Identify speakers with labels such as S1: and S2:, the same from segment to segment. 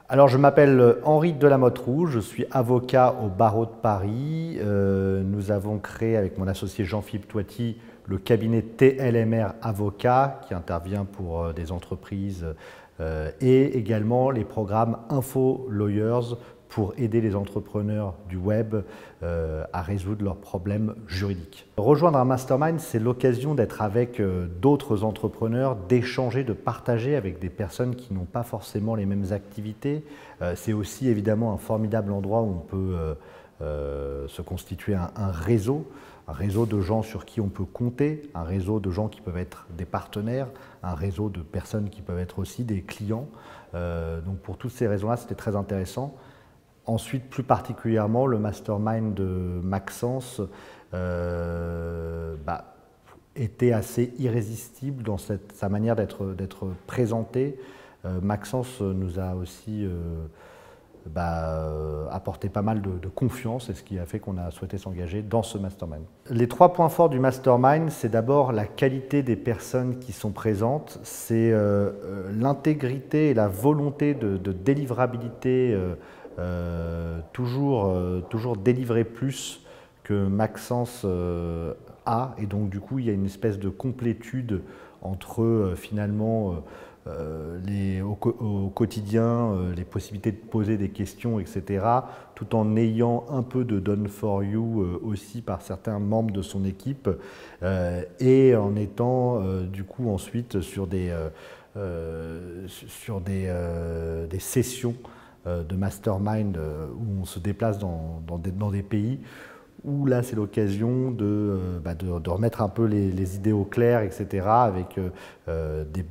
S1: Alors, je m'appelle Henri Delamotte-Roux, je suis avocat au barreau de Paris. Nous avons créé avec mon associé Jean-Philippe Toiti le cabinet TLMR Avocat qui intervient pour des entreprises et également les programmes Info Lawyers pour aider les entrepreneurs du web à résoudre leurs problèmes juridiques. Rejoindre un mastermind, c'est l'occasion d'être avec d'autres entrepreneurs, d'échanger, de partager avec des personnes qui n'ont pas forcément les mêmes activités. C'est aussi évidemment un formidable endroit où on peut se constituer un réseau de gens sur qui on peut compter, un réseau de gens qui peuvent être des partenaires, un réseau de personnes qui peuvent être aussi des clients. Donc pour toutes ces raisons-là, c'était très intéressant. Ensuite, plus particulièrement, le mastermind de Maxence était assez irrésistible dans sa manière d'être présenté. Maxence nous a aussi apporté pas mal de confiance, et ce qui a fait qu'on a souhaité s'engager dans ce mastermind. Les 3 points forts du mastermind, c'est d'abord la qualité des personnes qui sont présentes, c'est l'intégrité et la volonté de délivrabilité, toujours délivrer plus que Maxence a, et donc du coup il y a une espèce de complétude entre finalement au quotidien les possibilités de poser des questions, etc., tout en ayant un peu de done for you aussi par certains membres de son équipe et en étant du coup ensuite sur des sessions de mastermind où on se déplace dans des pays où là c'est l'occasion de remettre un peu les idées au clair, etc. avec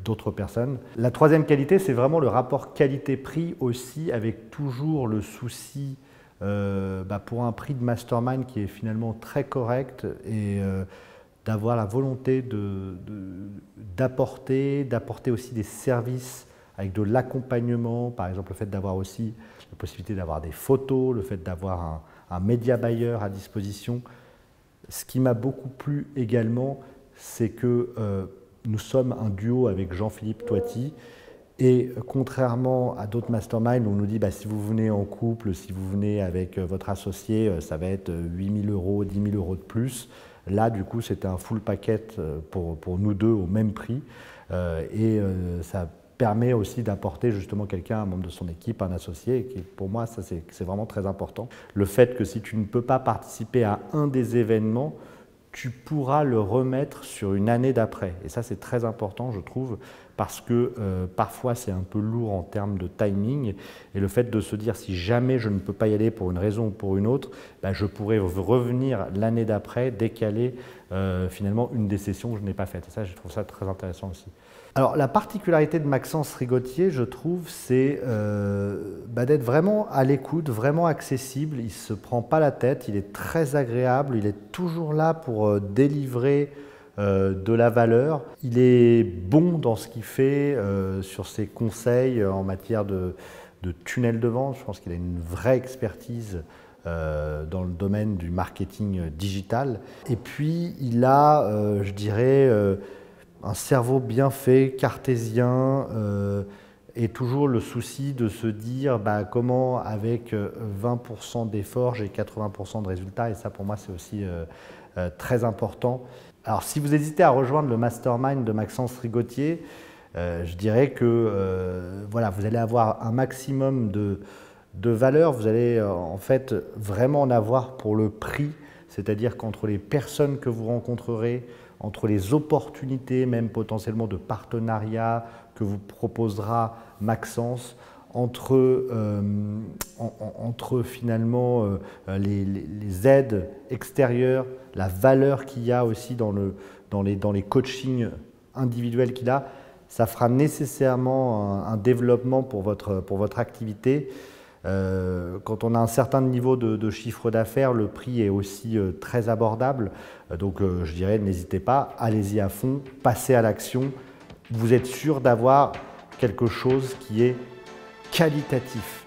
S1: d'autres personnes. La 3e qualité, c'est vraiment le rapport qualité-prix aussi, avec toujours le souci pour un prix de mastermind qui est finalement très correct et d'avoir la volonté d'apporter aussi des services avec de l'accompagnement, par exemple le fait d'avoir aussi la possibilité d'avoir des photos, le fait d'avoir un média buyer à disposition. Ce qui m'a beaucoup plu également, c'est que nous sommes un duo avec Jean-Philippe Toiti, et contrairement à d'autres masterminds où on nous dit si vous venez en couple, si vous venez avec votre associé, ça va être 8 000 €, 10 000 € de plus. Là, du coup, c'était un full package pour nous deux au même prix, et ça permet aussi d'apporter justement quelqu'un, un membre de son équipe, un associé, et qui, pour moi, ça c'est vraiment très important. Le fait que si tu ne peux pas participer à un des événements, tu pourras le remettre sur une année d'après. Et ça, c'est très important, je trouve, parce que parfois, c'est un peu lourd en termes de timing. Et le fait de se dire, si jamais je ne peux pas y aller pour une raison ou pour une autre, je pourrais revenir l'année d'après, décaler finalement une des sessions que je n'ai pas faites. Et ça, je trouve ça très intéressant aussi. Alors, la particularité de Maxence Rigotier, je trouve, c'est d'être vraiment à l'écoute, vraiment accessible. Il ne se prend pas la tête, il est très agréable, il est toujours là pour délivrer de la valeur. Il est bon dans ce qu'il fait, sur ses conseils en matière de tunnel de vente. Je pense qu'il a une vraie expertise dans le domaine du marketing digital. Et puis, il a, je dirais, un cerveau bien fait, cartésien, et toujours le souci de se dire comment avec 20% d'efforts, j'ai 80% de résultats, et ça pour moi c'est aussi très important. Alors si vous hésitez à rejoindre le mastermind de Maxence Rigotier, je dirais que voilà, vous allez avoir un maximum de valeur, vous allez en fait vraiment en avoir pour le prix, c'est-à-dire qu'entre les personnes que vous rencontrerez, entre les opportunités, même potentiellement de partenariat que vous proposera Maxence, entre finalement les aides extérieures, la valeur qu'il y a aussi dans les coachings individuels qu'il a, ça fera nécessairement un développement pour votre activité. Quand on a un certain niveau de chiffre d'affaires, le prix est aussi très abordable. Donc je dirais, n'hésitez pas, allez-y à fond, passez à l'action. Vous êtes sûr d'avoir quelque chose qui est qualitatif.